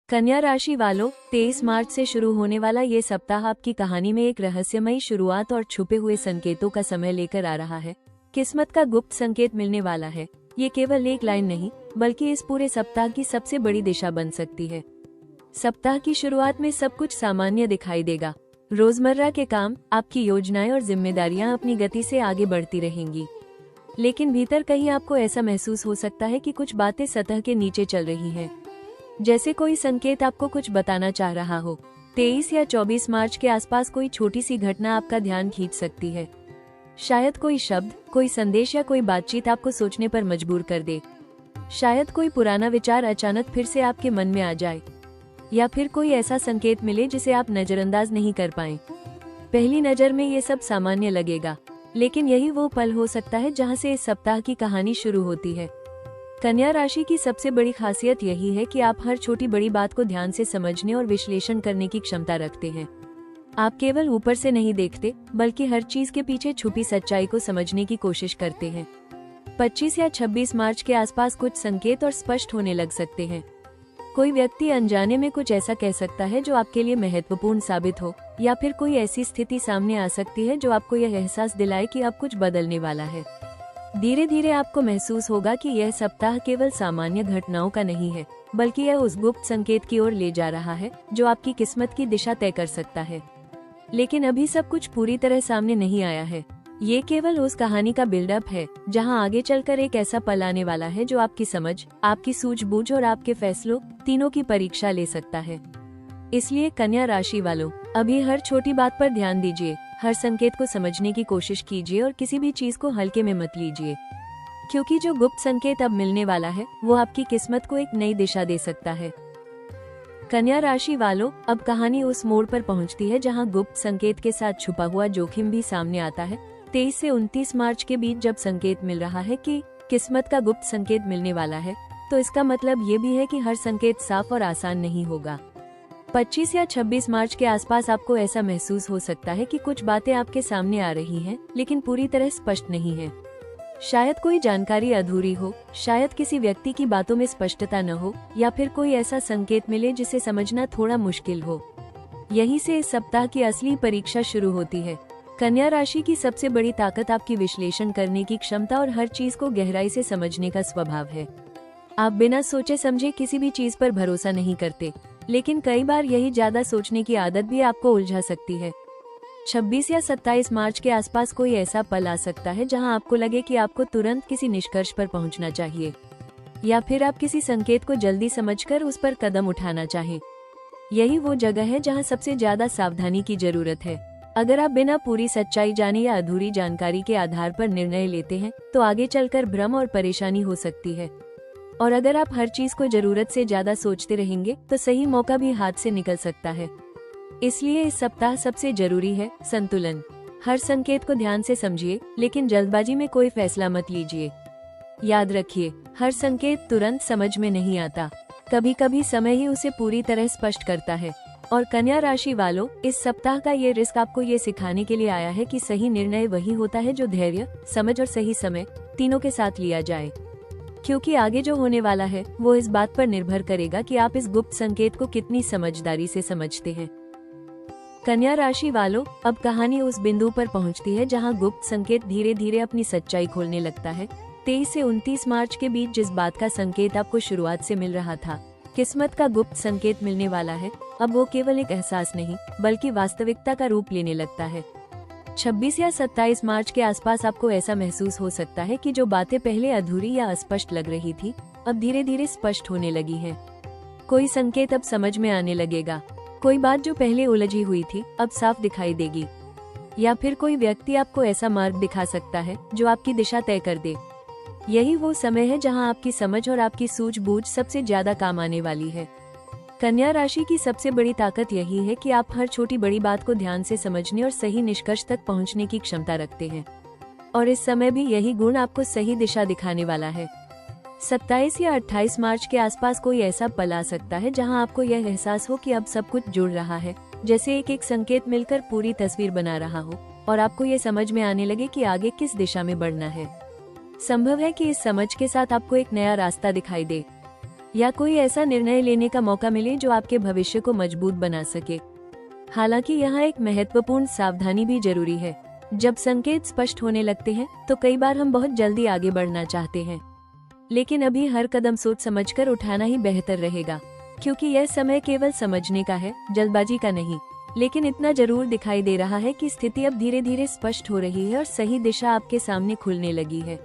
कन्या राशि वालों, 23 मार्च से शुरू होने वाला ये सप्ताह आपकी कहानी में एक रहस्यमयी शुरुआत और छुपे हुए संकेतों का समय लेकर आ रहा है। किस्मत का गुप्त संकेत मिलने वाला है। ये केवल एक लाइन नहीं, बल्कि इस पूरे सप्ताह की सबसे बड़ी दिशा बन सकती है। सप्ताह की शुरुआत में सब कुछ सामान्य दिखाई देगा। रोजमर्रा के काम, आपकी योजनाएं और जिम्मेदारियां अपनी गति से आगे बढ़ती रहेंगी। लेकिन भीतर कहीं आपको ऐसा महसूस हो सकता है कि कुछ बातें सतह के नीचे चल रही हैं। जैसे कोई संकेत आपको कुछ बताना चाह रहा हो। 23 या 24 मार्च के आसपास कोई छोटी सी घटना आपका ध्यान खींच सकती है। शायद कोई शब्द, कोई संदेश या कोई बातचीत आपको सोचने पर मजबूर कर दे। शायद कोई पुराना विचार अचानक फिर से आपके मन में आ जाए, या फिर कोई ऐसा संकेत मिले जिसे आप नजरअंदाज नहीं कर पाएं। पहली नजर में ये सब सामान्य लगेगा, लेकिन यही वो पल हो सकता है जहां से इस सप्ताह की कहानी शुरू होती है। कन्या राशि की सबसे बड़ी खासियत यही है कि आप हर छोटी बड़ी बात को ध्यान से समझने और विश्लेषण करने की क्षमता रखते हैं। आप केवल ऊपर से नहीं देखते, बल्कि हर चीज के पीछे छुपी सच्चाई को समझने की कोशिश करते हैं। 25 या 26 मार्च के आसपास कुछ संकेत और स्पष्ट होने लग सकते हैं। कोई व्यक्ति अनजाने में कुछ ऐसा कह सकता है जो आपके लिए महत्वपूर्ण साबित हो, या फिर कोई ऐसी स्थिति सामने आ सकती है जो आपको यह एहसास दिलाए कि अब कुछ बदलने वाला है। धीरे धीरे आपको महसूस होगा कि यह सप्ताह केवल सामान्य घटनाओं का नहीं है, बल्कि यह उस गुप्त संकेत की ओर ले जा रहा है जो आपकी किस्मत की दिशा तय कर सकता है। लेकिन अभी सब कुछ पूरी तरह सामने नहीं आया है। ये केवल उस कहानी का बिल्डअप है जहां आगे चलकर एक ऐसा पल आने वाला है जो आपकी समझ, आपकी सूझबूझ और आपके फैसलों तीनों की परीक्षा ले सकता है। इसलिए कन्या राशि वालों, अभी हर छोटी बात पर ध्यान दीजिए, हर संकेत को समझने की कोशिश कीजिए और किसी भी चीज को हल्के में मत लीजिए, क्योंकि जो गुप्त संकेत अब मिलने वाला है वो आपकी किस्मत को एक नई दिशा दे सकता है। कन्या राशि वालों, अब कहानी उस मोड़ पर पहुंचती है जहां गुप्त संकेत के साथ छुपा हुआ जोखिम भी सामने आता है। 23 से 29 मार्च के बीच जब संकेत मिल रहा है कि किस्मत का गुप्त संकेत मिलने वाला है, तो इसका मतलब ये भी है कि हर संकेत साफ और आसान नहीं होगा। 25 या 26 मार्च के आसपास आपको ऐसा महसूस हो सकता है कि कुछ बातें आपके सामने आ रही हैं, लेकिन पूरी तरह स्पष्ट नहीं है। शायद कोई जानकारी अधूरी हो, शायद किसी व्यक्ति की बातों में स्पष्टता न हो, या फिर कोई ऐसा संकेत मिले जिसे समझना थोड़ा मुश्किल हो। यहीं से इस सप्ताह की असली परीक्षा शुरू होती है। कन्या राशि की सबसे बड़ी ताकत आपकी विश्लेषण करने की क्षमता और हर चीज को गहराई से समझने का स्वभाव है। आप बिना सोचे समझे किसी भी चीज पर भरोसा नहीं करते, लेकिन कई बार यही ज्यादा सोचने की आदत भी आपको उलझा सकती है। 26 या 27 मार्च के आसपास कोई ऐसा पल आ सकता है जहां आपको लगे कि आपको तुरंत किसी निष्कर्ष पर पहुंचना चाहिए, या फिर आप किसी संकेत को जल्दी समझकर उस पर कदम उठाना चाहें। यही वो जगह है जहां सबसे ज्यादा सावधानी की जरूरत है। अगर आप बिना पूरी सच्चाई जाने या अधूरी जानकारी के आधार पर निर्णय लेते हैं, तो आगे चलकर भ्रम और परेशानी हो सकती है। और अगर आप हर चीज को जरूरत से ज्यादा सोचते रहेंगे, तो सही मौका भी हाथ से निकल सकता है। इसलिए इस सप्ताह सबसे जरूरी है संतुलन। हर संकेत को ध्यान से समझिए, लेकिन जल्दबाजी में कोई फैसला मत लीजिए। याद रखिए, हर संकेत तुरंत समझ में नहीं आता, कभी कभी समय ही उसे पूरी तरह स्पष्ट करता है। और कन्या राशि वालों, इस सप्ताह का ये रिस्क आपको ये सिखाने के लिए आया है कि सही निर्णय वही होता है जो धैर्य, समझ और सही समय तीनों के साथ लिया जाए। क्योंकि आगे जो होने वाला है वो इस बात पर निर्भर करेगा कि आप इस गुप्त संकेत को कितनी समझदारी से समझते हैं। कन्या राशि वालों, अब कहानी उस बिंदु पर पहुंचती है जहां गुप्त संकेत धीरे धीरे अपनी सच्चाई खोलने लगता है। 23 से 29 मार्च के बीच जिस बात का संकेत आपको शुरुआत से मिल रहा था, किस्मत का गुप्त संकेत मिलने वाला है, अब वो केवल एक एहसास नहीं, बल्कि वास्तविकता का रूप लेने लगता है। 26 या 27 मार्च के आसपास आपको ऐसा महसूस हो सकता है कि जो बातें पहले अधूरी या अस्पष्ट लग रही थी, अब धीरे धीरे स्पष्ट होने लगी हैं। कोई संकेत अब समझ में आने लगेगा, कोई बात जो पहले उलझी हुई थी अब साफ दिखाई देगी, या फिर कोई व्यक्ति आपको ऐसा मार्ग दिखा सकता है जो आपकी दिशा तय कर दे। यही वो समय है जहां आपकी समझ और आपकी सूझबूझ सबसे ज्यादा काम आने वाली है। कन्या राशि की सबसे बड़ी ताकत यही है कि आप हर छोटी बड़ी बात को ध्यान से समझने और सही निष्कर्ष तक पहुंचने की क्षमता रखते हैं, और इस समय भी यही गुण आपको सही दिशा दिखाने वाला है। 27 या 28 मार्च के आसपास कोई ऐसा पल आ सकता है जहां आपको यह एहसास हो कि अब सब कुछ जुड़ रहा है, जैसे एक एक संकेत मिलकर पूरी तस्वीर बना रहा हो, और आपको ये समझ में आने लगे कि आगे किस दिशा में बढ़ना है। संभव है कि इस समझ के साथ आपको एक नया रास्ता दिखाई दे, या कोई ऐसा निर्णय लेने का मौका मिले जो आपके भविष्य को मजबूत बना सके। हालांकि यहाँ एक महत्वपूर्ण सावधानी भी जरूरी है। जब संकेत स्पष्ट होने लगते हैं तो कई बार हम बहुत जल्दी आगे बढ़ना चाहते हैं, लेकिन अभी हर कदम सोच समझकर उठाना ही बेहतर रहेगा, क्योंकि यह समय केवल समझने का है, जल्दबाजी का नहीं। लेकिन इतना जरूर दिखाई दे रहा है कि स्थिति अब धीरे धीरे स्पष्ट हो रही है और सही दिशा आपके सामने खुलने लगी है।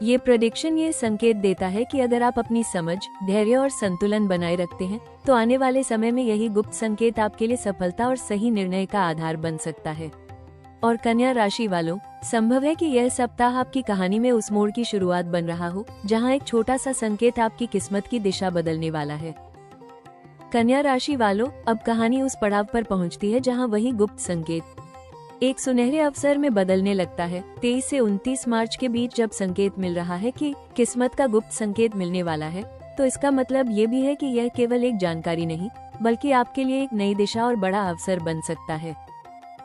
ये प्रेडिक्शन ये संकेत देता है कि अगर आप अपनी समझ, धैर्य और संतुलन बनाए रखते हैं तो आने वाले समय में यही गुप्त संकेत आपके लिए सफलता और सही निर्णय का आधार बन सकता है। और कन्या राशि वालों, संभव है कि यह सप्ताह आपकी कहानी में उस मोड़ की शुरुआत बन रहा हो जहां एक छोटा सा संकेत आपकी किस्मत की दिशा बदलने वाला है। कन्या राशि वालों, अब कहानी उस पड़ाव पर पहुंचती है जहां वही गुप्त संकेत एक सुनहरे अवसर में बदलने लगता है। 23 से 29 मार्च के बीच जब संकेत मिल रहा है कि किस्मत का गुप्त संकेत मिलने वाला है, तो इसका मतलब ये भी है कि यह केवल एक जानकारी नहीं, बल्कि आपके लिए एक नई दिशा और बड़ा अवसर बन सकता है।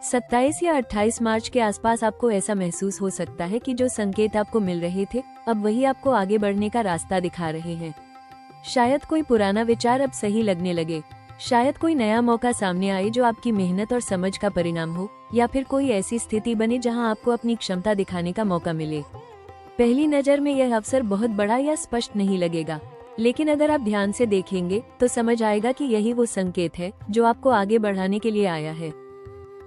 27 या 28 मार्च के आसपास आपको ऐसा महसूस हो सकता है कि जो संकेत आपको मिल रहे थे, अब वही आपको आगे बढ़ने का रास्ता दिखा रहे हैं। शायद कोई पुराना विचार अब सही लगने लगे, शायद कोई नया मौका सामने आए जो आपकी मेहनत और समझ का परिणाम हो, या फिर कोई ऐसी स्थिति बने जहां आपको अपनी क्षमता दिखाने का मौका मिले। पहली नजर में यह अवसर बहुत बड़ा या स्पष्ट नहीं लगेगा, लेकिन अगर आप ध्यान से देखेंगे तो समझ आएगा कि यही वो संकेत है जो आपको आगे बढ़ाने के लिए आया है।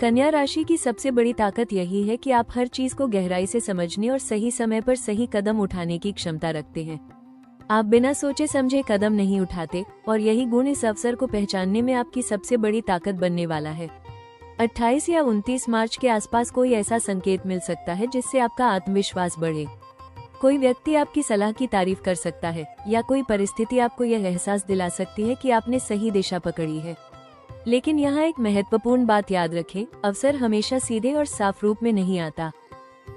कन्या राशि की सबसे बड़ी ताकत यही है कि आप हर चीज को गहराई से समझने और सही समय पर सही कदम उठाने की क्षमता रखते हैं। आप बिना सोचे समझे कदम नहीं उठाते, और यही गुण इस अवसर को पहचानने में आपकी सबसे बड़ी ताकत बनने वाला है। 28 या 29 मार्च के आसपास कोई ऐसा संकेत मिल सकता है जिससे आपका आत्मविश्वास बढ़े। कोई व्यक्ति आपकी सलाह की तारीफ कर सकता है, या कोई परिस्थिति आपको यह एहसास दिला सकती है कि आपने सही दिशा पकड़ी है। लेकिन यहाँ एक महत्वपूर्ण बात याद रखें, अवसर हमेशा सीधे और साफ रूप में नहीं आता।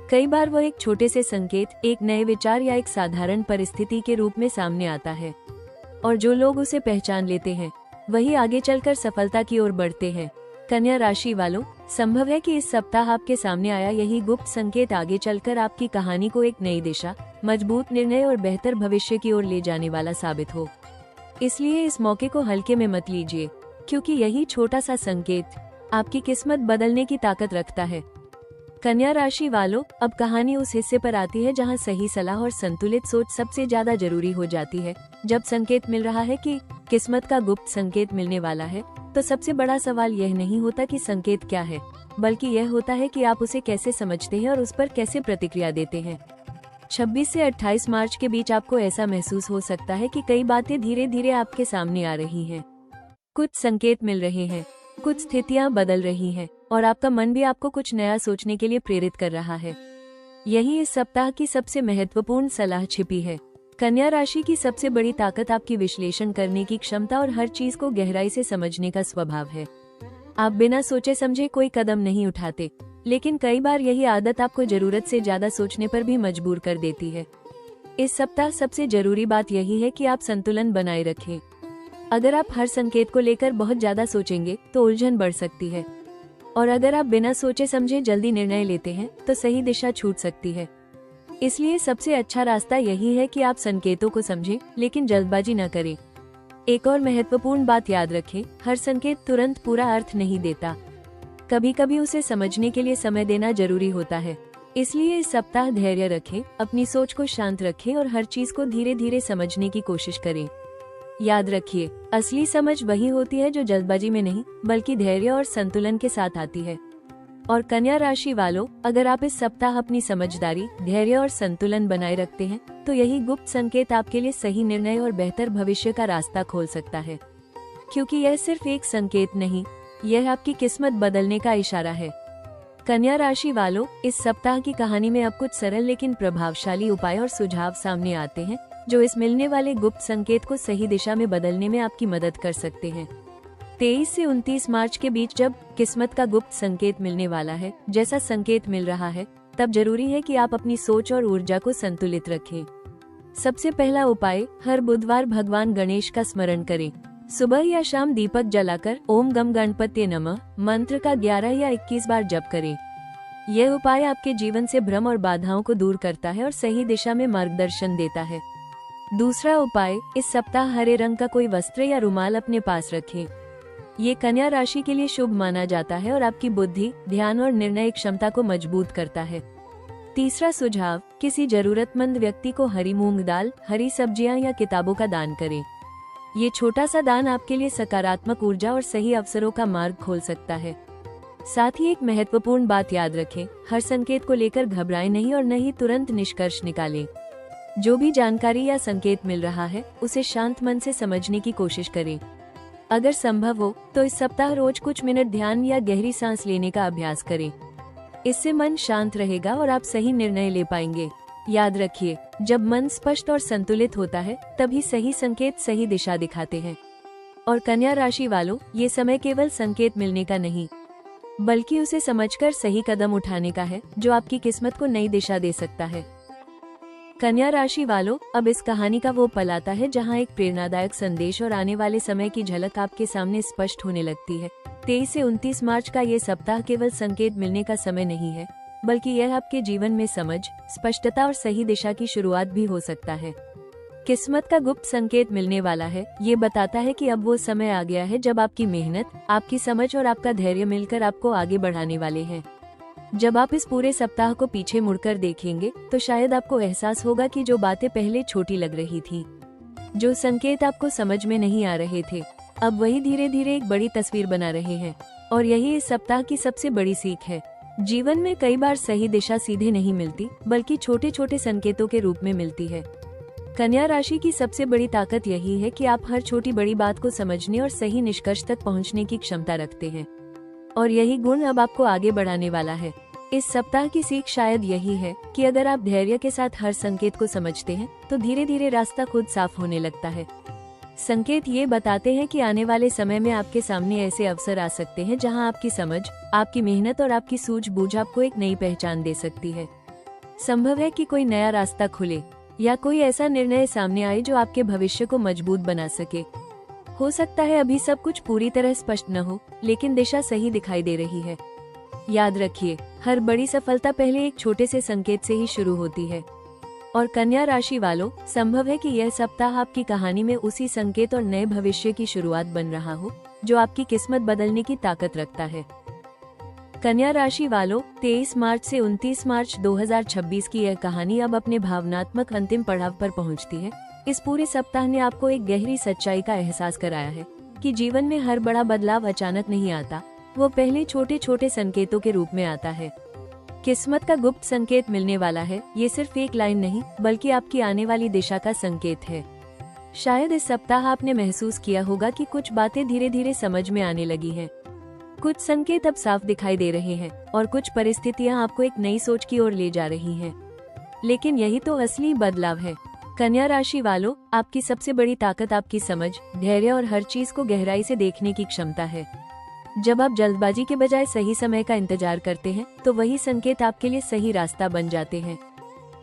कई बार वह एक छोटे से संकेत, एक नए विचार या एक साधारण परिस्थिति के रूप में सामने आता है, और जो लोग उसे पहचान लेते हैं वही आगे चलकर सफलता की ओर बढ़ते हैं। कन्या राशि वालों, संभव है कि इस सप्ताह आपके सामने आया यही गुप्त संकेत आगे चलकर आपकी कहानी को एक नई दिशा, मजबूत निर्णय और बेहतर भविष्य की ओर ले जाने वाला साबित हो। इसलिए इस मौके को हल्के में मत लीजिए, क्योंकि यही छोटा सा संकेत आपकी किस्मत बदलने की ताकत रखता है। कन्या राशि वालों, अब कहानी उस हिस्से पर आती है जहां सही सलाह और संतुलित सोच सबसे ज्यादा जरूरी हो जाती है। जब संकेत मिल रहा है कि किस्मत का गुप्त संकेत मिलने वाला है, तो सबसे बड़ा सवाल यह नहीं होता कि संकेत क्या है, बल्कि यह होता है कि आप उसे कैसे समझते हैं और उस पर कैसे प्रतिक्रिया देते हैं। 26 से 28 मार्च के बीच आपको ऐसा महसूस हो सकता है कि कई बातें धीरे धीरे आपके सामने आ रही हैं। कुछ संकेत मिल रहे हैं, कुछ स्थितियां बदल रही हैं, और आपका मन भी आपको कुछ नया सोचने के लिए प्रेरित कर रहा है। यही इस सप्ताह की सबसे महत्वपूर्ण सलाह छिपी है। कन्या राशि की सबसे बड़ी ताकत आपकी विश्लेषण करने की क्षमता और हर चीज को गहराई से समझने का स्वभाव है। आप बिना सोचे समझे कोई कदम नहीं उठाते, लेकिन कई बार यही आदत आपको जरूरत से ज्यादा सोचने पर भी मजबूर कर देती है। इस सप्ताह सबसे जरूरी बात यही है कि आप संतुलन बनाए रखें। अगर आप हर संकेत को लेकर बहुत ज्यादा सोचेंगे तो उलझन बढ़ सकती है, और अगर आप बिना सोचे समझे जल्दी निर्णय लेते हैं तो सही दिशा छूट सकती है। इसलिए सबसे अच्छा रास्ता यही है कि आप संकेतों को समझें, लेकिन जल्दबाजी न करें। एक और महत्वपूर्ण बात याद रखें, हर संकेत तुरंत पूरा अर्थ नहीं देता। कभी कभी उसे समझने के लिए समय देना जरूरी होता है। इसलिए इस सप्ताह धैर्य रखें, अपनी सोच को शांत रखें और हर चीज को धीरे धीरे समझने की कोशिश करें। याद रखिए, असली समझ वही होती है जो जल्दबाजी में नहीं, बल्कि धैर्य और संतुलन के साथ आती है। और कन्या राशि वालों, अगर आप इस सप्ताह अपनी समझदारी, धैर्य और संतुलन बनाए रखते हैं, तो यही गुप्त संकेत आपके लिए सही निर्णय और बेहतर भविष्य का रास्ता खोल सकता है। क्योंकि यह सिर्फ एक संकेत नहीं, यह आपकी किस्मत बदलने का इशारा है। कन्या राशि वालों, इस सप्ताह की कहानी में अब कुछ सरल लेकिन प्रभावशाली उपाय और सुझाव सामने आते हैं जो इस मिलने वाले गुप्त संकेत को सही दिशा में बदलने में आपकी मदद कर सकते हैं। 23 से 29 मार्च के बीच जब किस्मत का गुप्त संकेत मिलने वाला है, जैसा संकेत मिल रहा है, तब जरूरी है कि आप अपनी सोच और ऊर्जा को संतुलित रखें। सबसे पहला उपाय, हर बुधवार भगवान गणेश का स्मरण करें। सुबह या शाम दीपक जलाकर ओम गम गणपत्ये नमः मंत्र का 11 या 21 बार जप करें। यह उपाय आपके जीवन से भ्रम और बाधाओं को दूर करता है और सही दिशा में मार्गदर्शन देता है। दूसरा उपाय, इस सप्ताह हरे रंग का कोई वस्त्र या रुमाल अपने पास रखें। ये कन्या राशि के लिए शुभ माना जाता है और आपकी बुद्धि, ध्यान और निर्णय क्षमता को मजबूत करता है। तीसरा सुझाव, किसी जरूरतमंद व्यक्ति को हरी मूंग दाल, हरी सब्जियां या किताबों का दान करें। ये छोटा सा दान आपके लिए सकारात्मक ऊर्जा और सही अवसरों का मार्ग खोल सकता है। साथ ही एक महत्वपूर्ण बात याद रखें, हर संकेत को लेकर घबराएं नहीं और न ही तुरंत निष्कर्ष निकालें। जो भी जानकारी या संकेत मिल रहा है उसे शांत मन से समझने की कोशिश करें। अगर संभव हो तो इस सप्ताह रोज कुछ मिनट ध्यान या गहरी सांस लेने का अभ्यास करें। इससे मन शांत रहेगा और आप सही निर्णय ले पाएंगे। याद रखिए, जब मन स्पष्ट और संतुलित होता है तभी सही संकेत सही दिशा दिखाते हैं। और कन्या राशि वालों, ये समय केवल संकेत मिलने का नहीं, बल्कि उसे समझकर सही कदम उठाने का है, जो आपकी किस्मत को नई दिशा दे सकता है। कन्या राशि वालों, अब इस कहानी का वो पल आता है जहाँ एक प्रेरणादायक संदेश और आने वाले समय की झलक आपके सामने स्पष्ट होने लगती है। 23 से 29 मार्च का ये सप्ताह केवल संकेत मिलने का समय नहीं है, बल्कि यह आपके जीवन में समझ, स्पष्टता और सही दिशा की शुरुआत भी हो सकता है। किस्मत का गुप्त संकेत मिलने वाला है। ये बताता है कि अब वो समय आ गया है जब आपकी मेहनत, आपकी समझ और आपका धैर्य मिलकर आपको आगे बढ़ाने वाले हैं। जब आप इस पूरे सप्ताह को पीछे मुड़कर देखेंगे तो शायद आपको एहसास होगा कि जो बातें पहले छोटी लग रही थी, जो संकेत आपको समझ में नहीं आ रहे थे, अब वही धीरे धीरे एक बड़ी तस्वीर बना रहे हैं। और यही इस सप्ताह की सबसे बड़ी सीख है। जीवन में कई बार सही दिशा सीधे नहीं मिलती, बल्कि छोटे छोटे संकेतों के रूप में मिलती है। कन्या राशि की सबसे बड़ी ताकत यही है कि आप हर छोटी बड़ी बात को समझने और सही निष्कर्ष तक पहुंचने की क्षमता रखते हैं। और यही गुण अब आपको आगे बढ़ाने वाला है। इस सप्ताह की सीख शायद यही है कि अगर आप धैर्य के साथ हर संकेत को समझते हैं तो धीरे धीरे रास्ता खुद साफ होने लगता है। संकेत ये बताते हैं कि आने वाले समय में आपके सामने ऐसे अवसर आ सकते हैं जहां आपकी समझ, आपकी मेहनत और आपकी सूझबूझ आपको एक नई पहचान दे सकती है। संभव है कि कोई नया रास्ता खुले या कोई ऐसा निर्णय सामने आए जो आपके भविष्य को मजबूत बना सके। हो सकता है अभी सब कुछ पूरी तरह स्पष्ट न हो, लेकिन दिशा सही दिखाई दे रही है। याद रखिए, हर बड़ी सफलता पहले एक छोटे से संकेत से ही शुरू होती है। और कन्या राशि वालों, संभव है कि यह सप्ताह आपकी कहानी में उसी संकेत और नए भविष्य की शुरुआत बन रहा हो जो आपकी किस्मत बदलने की ताकत रखता है। कन्या राशि वालों, 23 मार्च से 29 मार्च 2026 की यह कहानी अब अपने भावनात्मक अंतिम पड़ाव पर पहुंचती है। इस पूरे सप्ताह ने आपको एक गहरी सच्चाई का एहसास कराया है कि जीवन में हर बड़ा बदलाव अचानक नहीं आता, वो पहले छोटे छोटे संकेतों के रूप में आता है। किस्मत का गुप्त संकेत मिलने वाला है। ये सिर्फ एक लाइन नहीं, बल्कि आपकी आने वाली दिशा का संकेत है। शायद इस सप्ताह आपने महसूस किया होगा कि कुछ बातें धीरे धीरे समझ में आने लगी हैं। कुछ संकेत अब साफ दिखाई दे रहे हैं और कुछ परिस्थितियां आपको एक नई सोच की ओर ले जा रही हैं। लेकिन यही तो असली बदलाव है। कन्या राशि वालों, आपकी सबसे बड़ी ताकत आपकी समझ, धैर्य और हर चीज को गहराई से देखने की क्षमता है। जब आप जल्दबाजी के बजाय सही समय का इंतजार करते हैं तो वही संकेत आपके लिए सही रास्ता बन जाते हैं।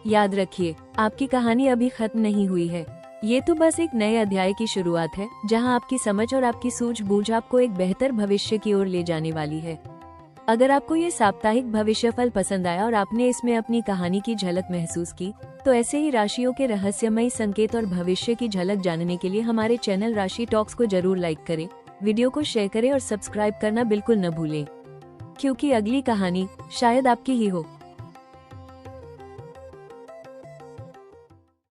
याद रखिए, आपकी कहानी अभी खत्म नहीं हुई है। ये तो बस एक नए अध्याय की शुरुआत है जहां आपकी समझ और आपकी सूझबूझ आपको एक बेहतर भविष्य की ओर ले जाने वाली है। अगर आपको ये साप्ताहिक भविष्यफल पसंद आया और आपने इसमें अपनी कहानी की झलक महसूस की, तो ऐसे ही राशियों के रहस्यमयी संकेत और भविष्य की झलक जानने के लिए हमारे चैनल राशि टॉक्स को जरूर लाइक करें, वीडियो को शेयर करें और सब्सक्राइब करना बिल्कुल न भूलें, क्योंकि अगली कहानी शायद आपकी ही हो।